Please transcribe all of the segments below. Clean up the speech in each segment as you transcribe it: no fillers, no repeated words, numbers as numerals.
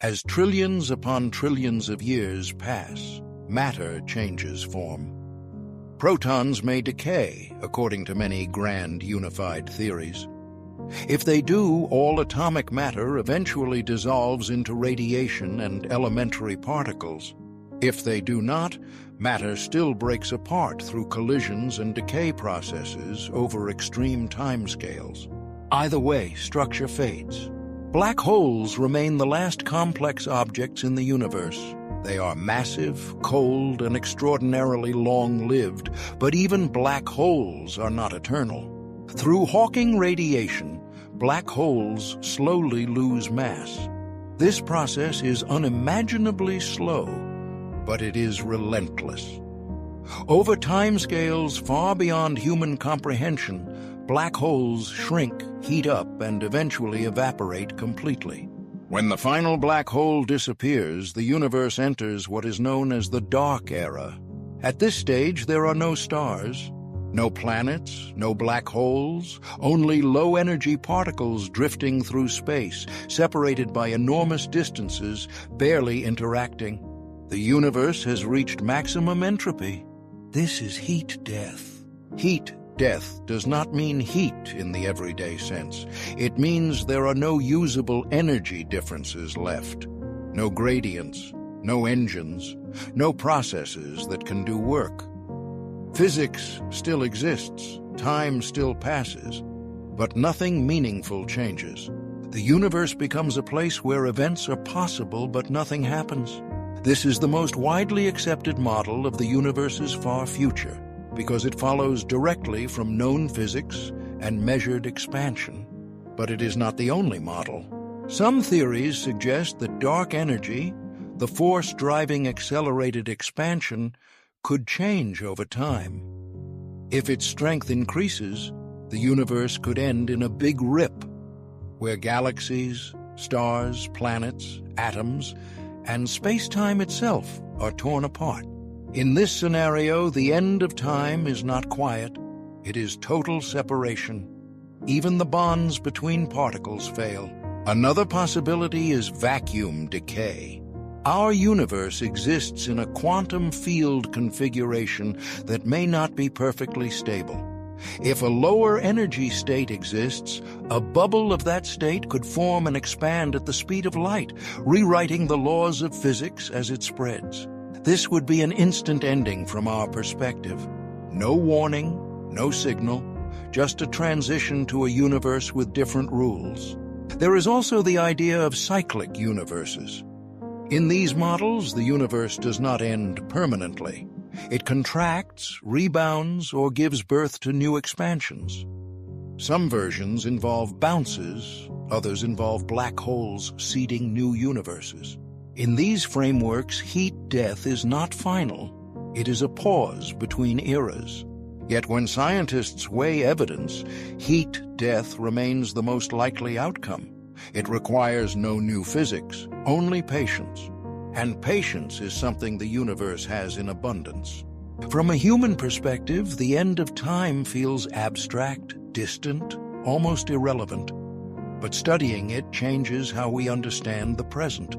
As trillions upon trillions of years pass, matter changes form. Protons may decay, according to many grand unified theories. If they do, all atomic matter eventually dissolves into radiation and elementary particles. If they do not, matter still breaks apart through collisions and decay processes over extreme timescales. Either way, structure fades. Black holes remain the last complex objects in the universe. They are massive, cold, and extraordinarily long-lived, but even black holes are not eternal. Through Hawking radiation, black holes slowly lose mass. This process is unimaginably slow, but it is relentless. Over timescales far beyond human comprehension, black holes shrink, heat up, and eventually evaporate completely. When the final black hole disappears, the universe enters what is known as the dark era. At this stage, there are no stars, no planets, no black holes, only low-energy particles drifting through space, separated by enormous distances, barely interacting. The universe has reached maximum entropy. This is heat death. Heat death does not mean heat in the everyday sense. It means there are no usable energy differences left. No gradients, no engines, no processes that can do work. Physics still exists, time still passes, but nothing meaningful changes. The universe becomes a place where events are possible but nothing happens. This is the most widely accepted model of the universe's far future, because it follows directly from known physics and measured expansion. But it is not the only model. Some theories suggest that dark energy, the force driving accelerated expansion, could change over time. If its strength increases, the universe could end in a big rip, where galaxies, stars, planets, atoms, and space-time itself are torn apart. In this scenario, the end of time is not quiet. It is total separation. Even the bonds between particles fail. Another possibility is vacuum decay. Our universe exists in a quantum field configuration that may not be perfectly stable. If a lower energy state exists, a bubble of that state could form and expand at the speed of light, rewriting the laws of physics as it spreads. This would be an instant ending from our perspective. No warning, no signal, just a transition to a universe with different rules. There is also the idea of cyclic universes. In these models, the universe does not end permanently. It contracts, rebounds, or gives birth to new expansions. Some versions involve bounces, others involve black holes seeding new universes. In these frameworks, heat death is not final. It is a pause between eras. Yet when scientists weigh evidence, heat death remains the most likely outcome. It requires no new physics, only patience. And patience is something the universe has in abundance. From a human perspective, the end of time feels abstract, distant, almost irrelevant. But studying it changes how we understand the present.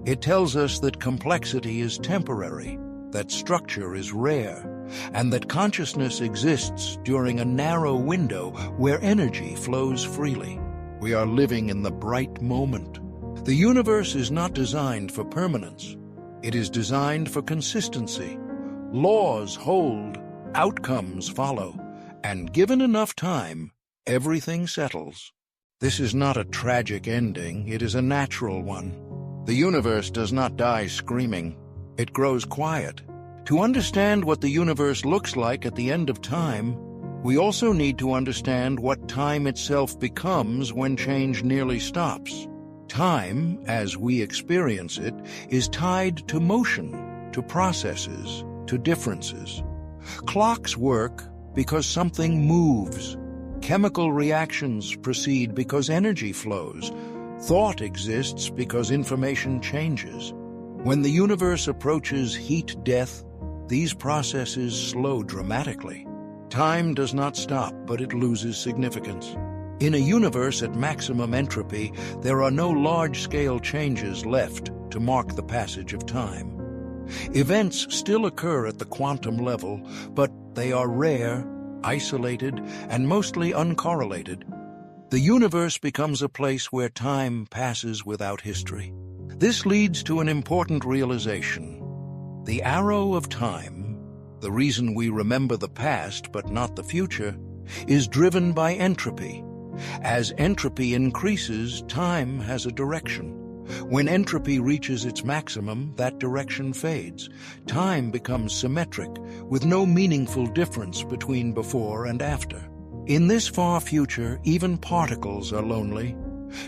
It tells us that complexity is temporary, that structure is rare, and that consciousness exists during a narrow window where energy flows freely. We are living in the bright moment. The universe is not designed for permanence. It is designed for consistency. Laws hold, outcomes follow, and given enough time, everything settles. This is not a tragic ending, it is a natural one. The universe does not die screaming. It grows quiet. To understand what the universe looks like at the end of time, we also need to understand what time itself becomes when change nearly stops. Time, as we experience it, is tied to motion, to processes, to differences. Clocks work because something moves. Chemical reactions proceed because energy flows. Thought exists because information changes. When the universe approaches heat death, these processes slow dramatically. Time does not stop, but it loses significance. In a universe at maximum entropy, there are no large-scale changes left to mark the passage of time. Events still occur at the quantum level, but they are rare, isolated, and mostly uncorrelated. The universe becomes a place where time passes without history. This leads to an important realization. The arrow of time, the reason we remember the past but not the future, is driven by entropy. As entropy increases, time has a direction. When entropy reaches its maximum, that direction fades. Time becomes symmetric, with no meaningful difference between before and after. In this far future, even particles are lonely.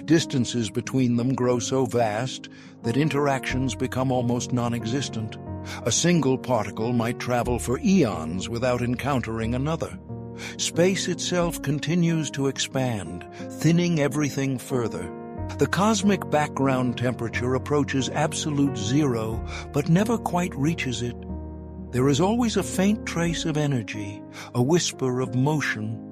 Distances between them grow so vast that interactions become almost non-existent. A single particle might travel for eons without encountering another. Space itself continues to expand, thinning everything further. The cosmic background temperature approaches absolute zero, but never quite reaches it. There is always a faint trace of energy, a whisper of motion.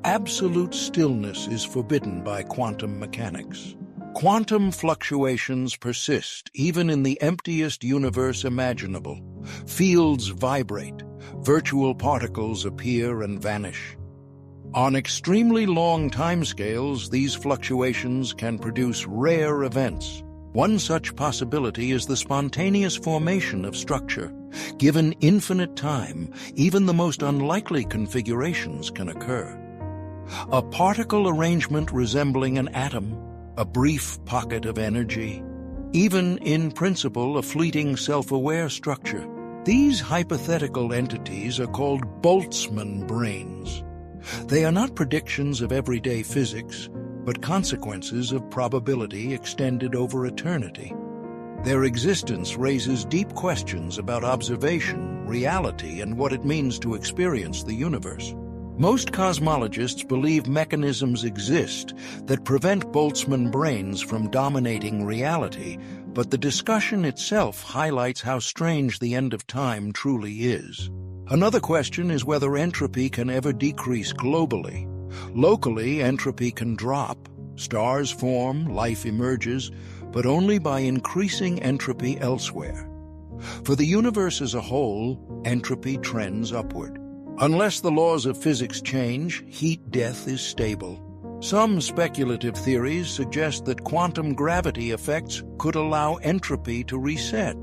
Absolute stillness is forbidden by quantum mechanics. Quantum fluctuations persist even in the emptiest universe imaginable. Fields vibrate, virtual particles appear and vanish. On extremely long timescales, these fluctuations can produce rare events. One such possibility is the spontaneous formation of structure. Given infinite time, even the most unlikely configurations can occur. A particle arrangement resembling an atom, a brief pocket of energy, even in principle a fleeting self-aware structure. These hypothetical entities are called Boltzmann brains. They are not predictions of everyday physics, but consequences of probability extended over eternity. Their existence raises deep questions about observation, reality, and what it means to experience the universe. Most cosmologists believe mechanisms exist that prevent Boltzmann brains from dominating reality, but the discussion itself highlights how strange the end of time truly is. Another question is whether entropy can ever decrease globally. Locally, entropy can drop. Stars form, life emerges, but only by increasing entropy elsewhere. For the universe as a whole, entropy trends upward. Unless the laws of physics change, heat death is stable. Some speculative theories suggest that quantum gravity effects could allow entropy to reset.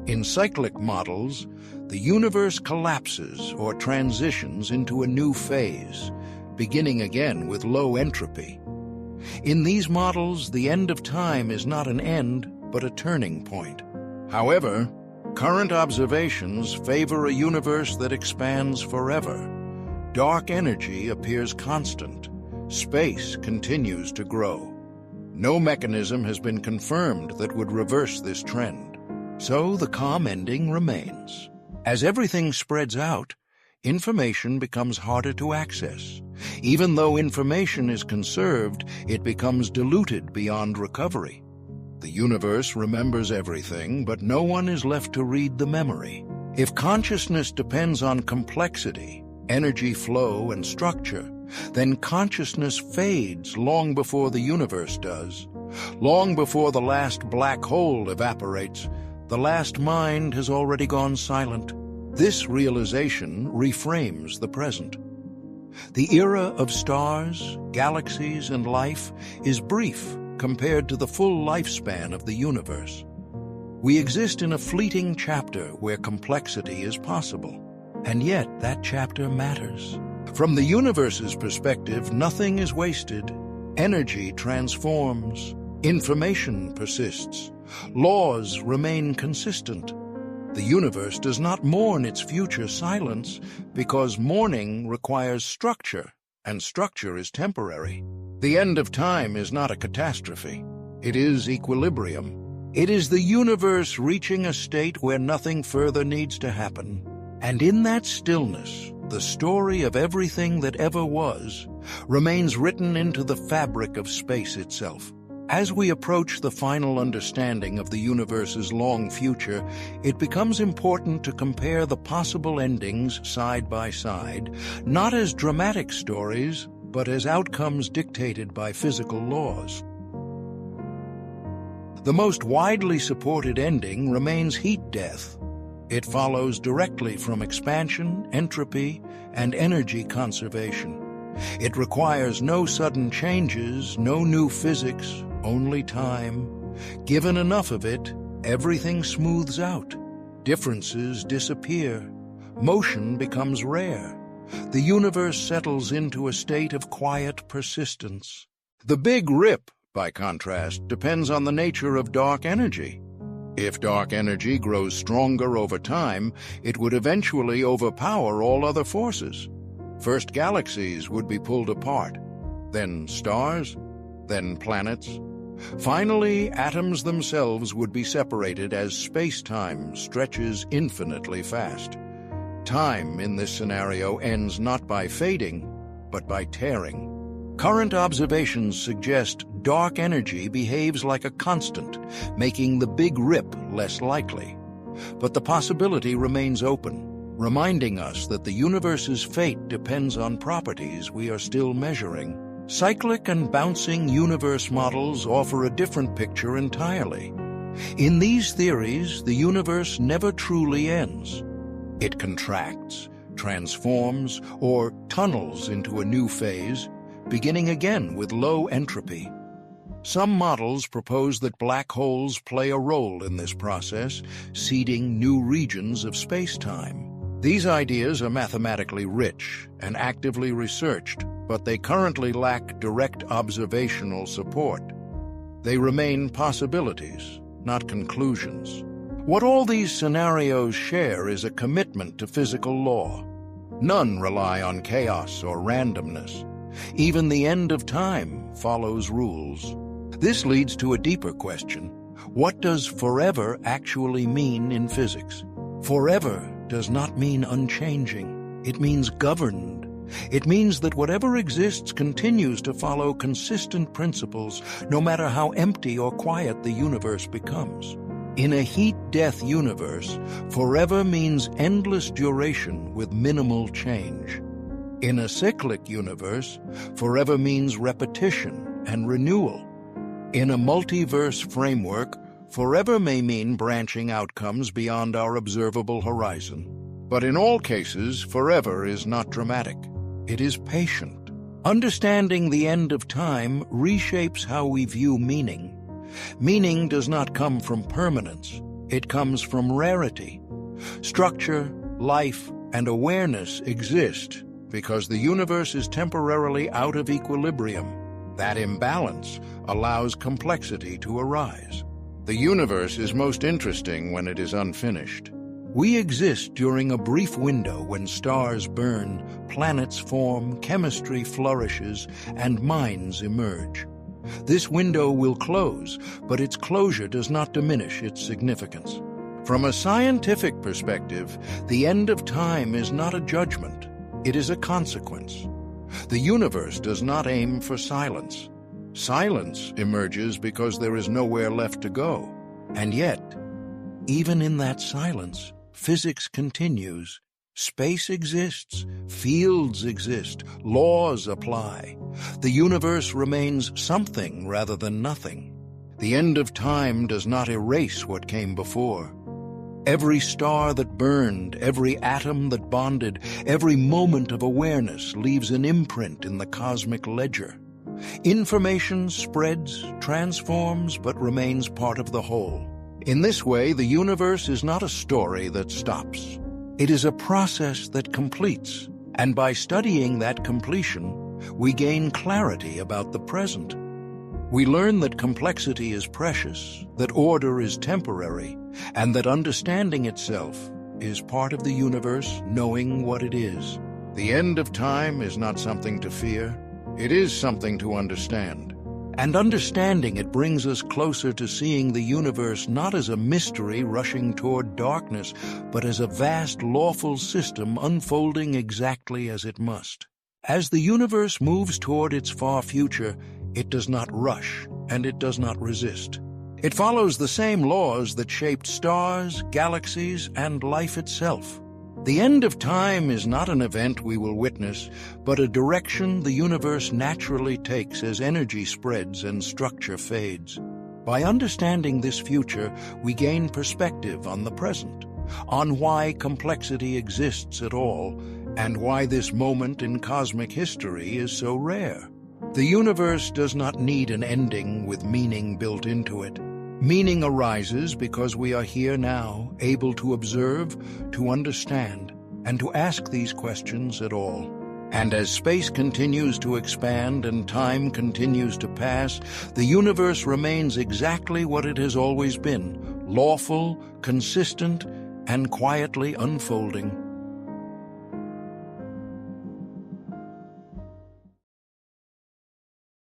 In cyclic models, the universe collapses or transitions into a new phase, beginning again with low entropy. In these models, the end of time is not an end, but a turning point. However, current observations favor a universe that expands forever. Dark energy appears constant. Space continues to grow. No mechanism has been confirmed that would reverse this trend. So the calm ending remains. As everything spreads out, information becomes harder to access. Even though information is conserved, it becomes diluted beyond recovery. The universe remembers everything, but no one is left to read the memory. If consciousness depends on complexity, energy flow, and structure, then consciousness fades long before the universe does. Long before the last black hole evaporates, the last mind has already gone silent. This realization reframes the present. The era of stars, galaxies, and life is brief compared to the full lifespan of the universe. We exist in a fleeting chapter where complexity is possible, and yet that chapter matters. From the universe's perspective, nothing is wasted. Energy transforms. Information persists. Laws remain consistent. The universe does not mourn its future silence because mourning requires structure, and structure is temporary. The end of time is not a catastrophe. It is equilibrium. It is the universe reaching a state where nothing further needs to happen. And in that stillness, the story of everything that ever was remains written into the fabric of space itself. As we approach the final understanding of the universe's long future, it becomes important to compare the possible endings side by side, not as dramatic stories, but as outcomes dictated by physical laws. The most widely supported ending remains heat death. It follows directly from expansion, entropy, and energy conservation. It requires no sudden changes, no new physics, only time. Given enough of it, everything smooths out. Differences disappear. Motion becomes rare. The universe settles into a state of quiet persistence. The Big Rip, by contrast, depends on the nature of dark energy. If dark energy grows stronger over time, it would eventually overpower all other forces. First, galaxies would be pulled apart, then stars, then planets. Finally, atoms themselves would be separated as space-time stretches infinitely fast. Time in this scenario ends not by fading, but by tearing. Current observations suggest dark energy behaves like a constant, making the Big Rip less likely. But the possibility remains open, reminding us that the universe's fate depends on properties we are still measuring. Cyclic and bouncing universe models offer a different picture entirely. In these theories, the universe never truly ends. It contracts, transforms, or tunnels into a new phase, beginning again with low entropy. Some models propose that black holes play a role in this process, seeding new regions of space-time. These ideas are mathematically rich and actively researched, but they currently lack direct observational support. They remain possibilities, not conclusions. What all these scenarios share is a commitment to physical law. None rely on chaos or randomness. Even the end of time follows rules. This leads to a deeper question. What does forever actually mean in physics? Forever does not mean unchanging. It means governed. It means that whatever exists continues to follow consistent principles, no matter how empty or quiet the universe becomes. In a heat-death universe, forever means endless duration with minimal change. In a cyclic universe, forever means repetition and renewal. In a multiverse framework, forever may mean branching outcomes beyond our observable horizon. But in all cases, forever is not dramatic. It is patient. Understanding the end of time reshapes how we view meaning. Meaning does not come from permanence. It comes from rarity. Structure, life, and awareness exist because the universe is temporarily out of equilibrium. That imbalance allows complexity to arise. The universe is most interesting when it is unfinished. We exist during a brief window when stars burn, planets form, chemistry flourishes, and minds emerge. This window will close, but its closure does not diminish its significance. From a scientific perspective, the end of time is not a judgment. It is a consequence. The universe does not aim for silence. Silence emerges because there is nowhere left to go. And yet, even in that silence, physics continues. Space exists, fields exist, laws apply. The universe remains something rather than nothing. The end of time does not erase what came before. Every star that burned, every atom that bonded, every moment of awareness leaves an imprint in the cosmic ledger. Information spreads, transforms, but remains part of the whole. In this way, the universe is not a story that stops. It is a process that completes, and by studying that completion, we gain clarity about the present. We learn that complexity is precious, that order is temporary, and that understanding itself is part of the universe knowing what it is. The end of time is not something to fear. It is something to understand. And understanding it brings us closer to seeing the universe not as a mystery rushing toward darkness, but as a vast lawful system unfolding exactly as it must. As the universe moves toward its far future, it does not rush, and it does not resist. It follows the same laws that shaped stars, galaxies, and life itself. The end of time is not an event we will witness, but a direction the universe naturally takes as energy spreads and structure fades. By understanding this future, we gain perspective on the present, on why complexity exists at all, and why this moment in cosmic history is so rare. The universe does not need an ending with meaning built into it. Meaning arises because we are here now, able to observe, to understand, and to ask these questions at all. And as space continues to expand and time continues to pass, the universe remains exactly what it has always been: lawful, consistent, and quietly unfolding.